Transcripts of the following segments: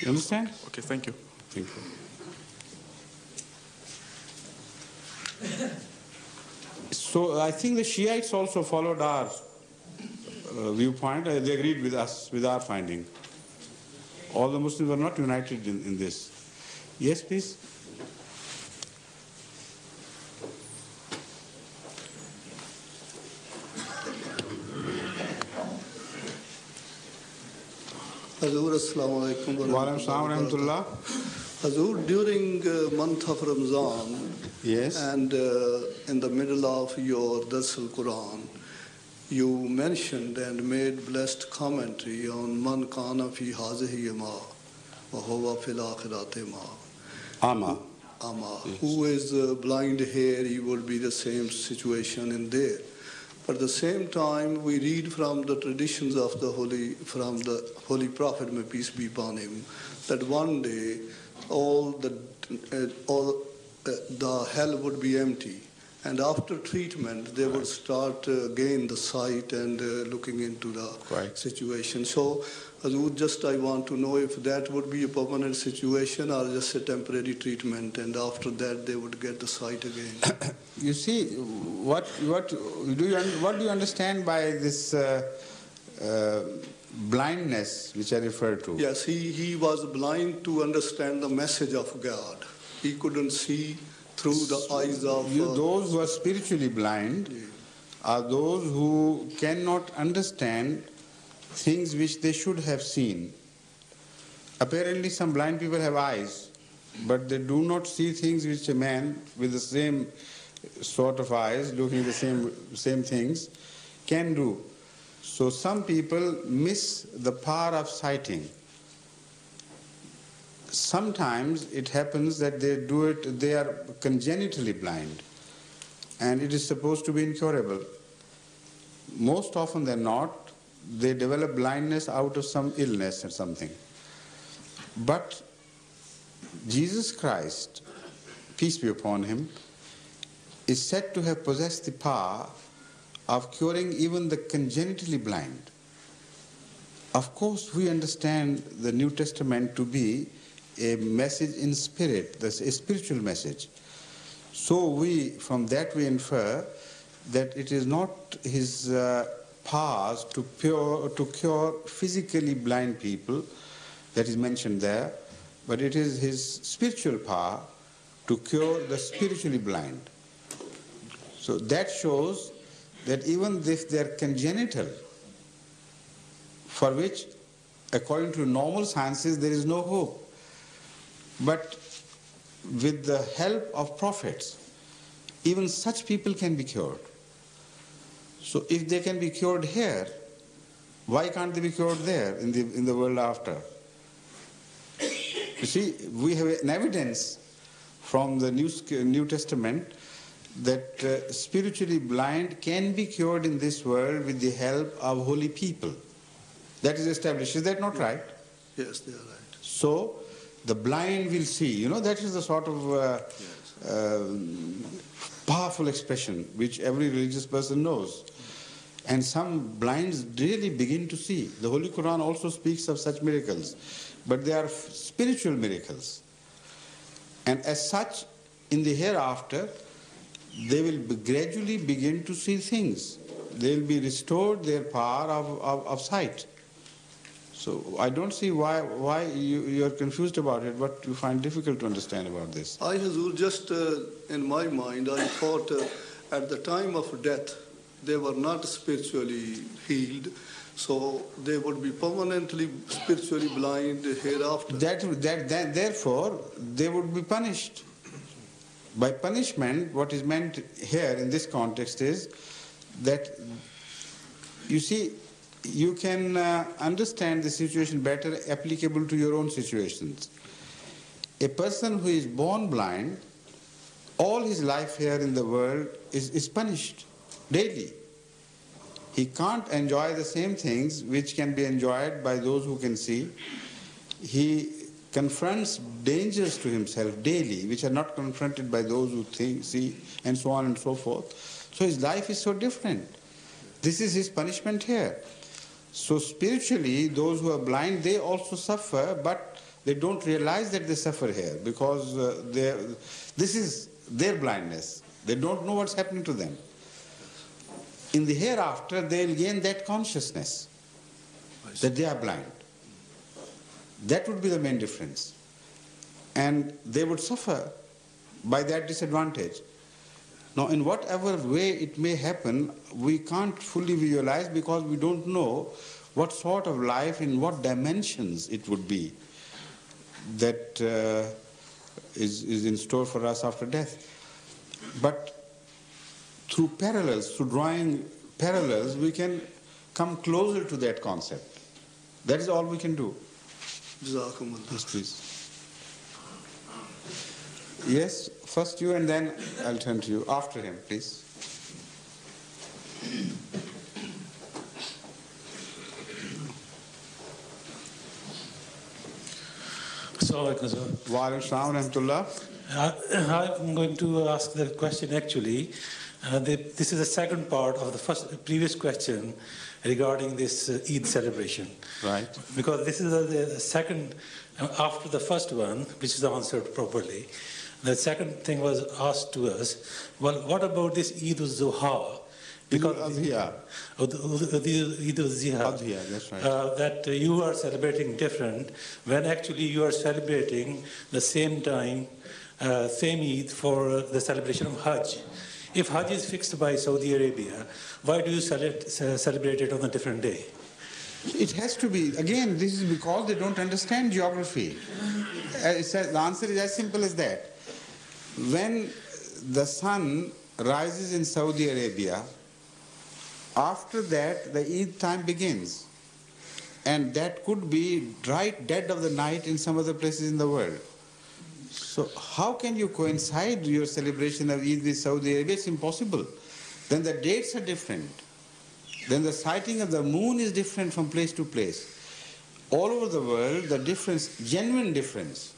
You understand? Okay, thank you. Thank you. So I think the Shiites also followed our viewpoint. They agreed with us, with our finding. All the Muslims were not united in this. Yes, please. Hazur, Assalamu alaikum wa rahmatullah. Hazur, during month of Ramzan, yes, and in the middle of your Dars al-Quran, you mentioned and made blessed commentary on Man kana fi hazihi ma wa huwa fil akhirati ma. Ama. Yes. Who is blind here, he will be the same situation in there. But at the same time, we read from the traditions of the Holy Prophet, may peace be upon him, that one day all the hell would be empty, and after treatment they would start again the sight and looking into the situation. So, just I want to know if that would be a permanent situation or just a temporary treatment, and after that they would get the sight again. You see, what do you understand by this blindness which I referred to? Yes, he was blind to understand the message of God. He couldn't see through the eyes of... those who are spiritually blind are those who cannot understand things which they should have seen. Apparently some blind people have eyes, but they do not see things which a man with the same sort of eyes, looking at the same things, can do. So some people miss the power of sighting. Sometimes it happens that they are congenitally blind, and it is supposed to be incurable. Most often than not, they develop blindness out of some illness or something. But Jesus Christ, peace be upon him, is said to have possessed the power of curing even the congenitally blind. Of course, we understand the New Testament to be a message in spirit, a spiritual message. So from that we infer that it is not his powers to cure physically blind people that is mentioned there, but it is his spiritual power to cure the spiritually blind. So that shows that even if they are congenital, for which, according to normal sciences, there is no hope, but with the help of prophets, even such people can be cured. So if they can be cured here, why can't they be cured there in the world after? You see, we have an evidence from the New Testament that spiritually blind can be cured in this world with the help of holy people. That is established. Is that not right? Yes, they are right. So the blind will see. That is the sort of powerful expression which every religious person knows. And some blinds really begin to see. The Holy Quran also speaks of such miracles, but they are spiritual miracles. And as such, in the hereafter, they will gradually begin to see things. They will be restored their power of sight. So I don't see why you are confused about it, what you find difficult to understand about this. Hazur, just in my mind, I thought at the time of death, they were not spiritually healed, so they would be permanently spiritually blind hereafter. Therefore, they would be punished. By punishment, what is meant here in this context is that, you see, you can understand the situation better applicable to your own situations. A person who is born blind, all his life here in the world is punished daily. He can't enjoy the same things which can be enjoyed by those who can see. He confronts dangers to himself daily which are not confronted by those who see, and so on and so forth. So his life is so different. This is his punishment here. So spiritually, those who are blind, they also suffer, but they don't realize that they suffer here because this is their blindness. They don't know what's happening to them. In the hereafter, they'll gain that consciousness that they are blind. That would be the main difference. And they would suffer by that disadvantage. Now, in whatever way it may happen, we can't fully visualize because we don't know what sort of life, in what dimensions it would be that is in store for us after death. But through parallels, through drawing parallels, we can come closer to that concept. That is all we can do. Yes, please. Yes, first you and then I'll turn to you. After him, please. Wa alaikum assalam wa rahmatullah. I'm going to ask the question actually. This is the second part of the previous question regarding this Eid celebration. Right. Because this is the second, after the first one, which is answered properly. The second thing was asked to us, well, what about this Eid al-Zuha? Because Adhiya. Eid al-Zuha, that's right. that you are celebrating different when actually you are celebrating the same time, same Eid for the celebration of Hajj. If Hajj is fixed by Saudi Arabia, why do you celebrate it on a different day? It has to be. Again, this is because they don't understand geography. The answer is as simple as that. When the sun rises in Saudi Arabia, after that the Eid time begins. And that could be right dead of the night in some other places in the world. So how can you coincide your celebration of Eid with Saudi Arabia? It's impossible. Then the dates are different. Then the sighting of the moon is different from place to place. All over the world, the difference, genuine difference,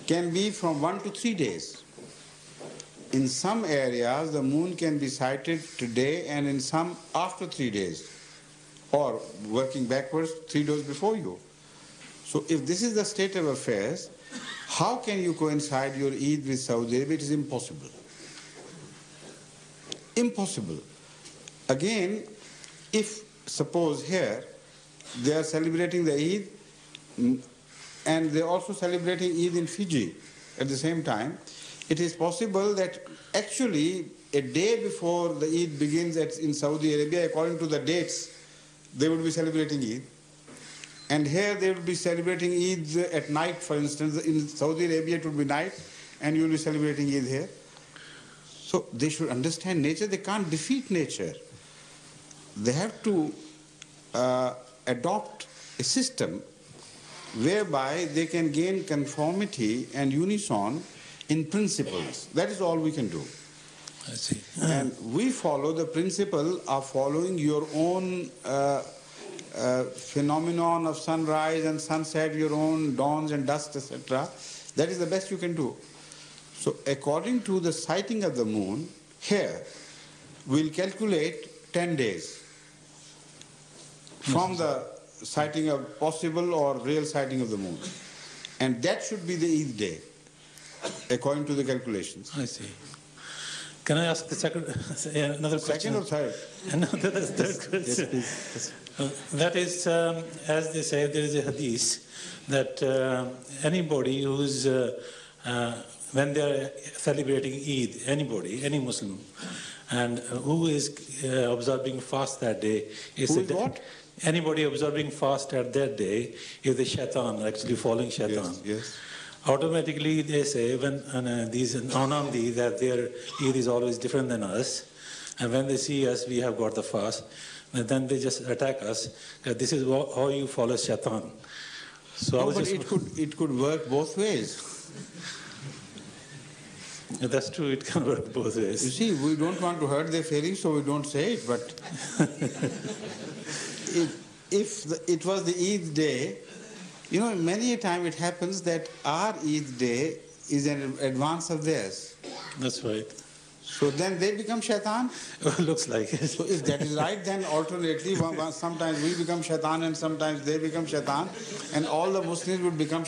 can be from 1 to 3 days. In some areas, the moon can be sighted today and in some after 3 days. Or working backwards, 3 days before you. So if this is the state of affairs, how can you coincide your Eid with Saudi Arabia? It is impossible. Impossible. Again, if suppose here they are celebrating the Eid and they are also celebrating Eid in Fiji at the same time, it is possible that actually a day before the Eid begins in Saudi Arabia, according to the dates, they would be celebrating Eid. And here they would be celebrating Eid at night, for instance. In Saudi Arabia it would be night and you will be celebrating Eid here. So they should understand nature. They can't defeat nature. They have to adopt a system whereby they can gain conformity and unison in principles. That is all we can do. I see. And we follow the principle of following your own phenomenon of sunrise and sunset, your own dawns and dusks, etc. That is the best you can do. So according to the sighting of the moon, here we'll calculate 10 days from the sighting of possible or real sighting of the moon. And that should be the Eid day, according to the calculations. I see. Can I ask the another question? Second or third? Another third question. Yes, please. That is, as they say, there is a hadith that anybody who's, when they are celebrating Eid, anybody, any Muslim, and who is observing fast that day, Who is what? Anybody observing fast at that day is the shaitan, actually following shaitan. Yes, yes. Automatically they say when these Anandi that their Eid is always different than us, and when they see us we have got the fast, and then they just attack us that this is how you follow shaitan. So No, but it could work both ways. That's true, it can work both ways. You see, we don't want to hurt their feelings, so we don't say it, but if it was the Eid day, you know, many a time it happens that our Eid day is in advance of theirs. That's right. So then they become shaitan. Looks like it. So if that is right, then alternately, sometimes we become shaitan and sometimes they become shaitan, and all the Muslims would become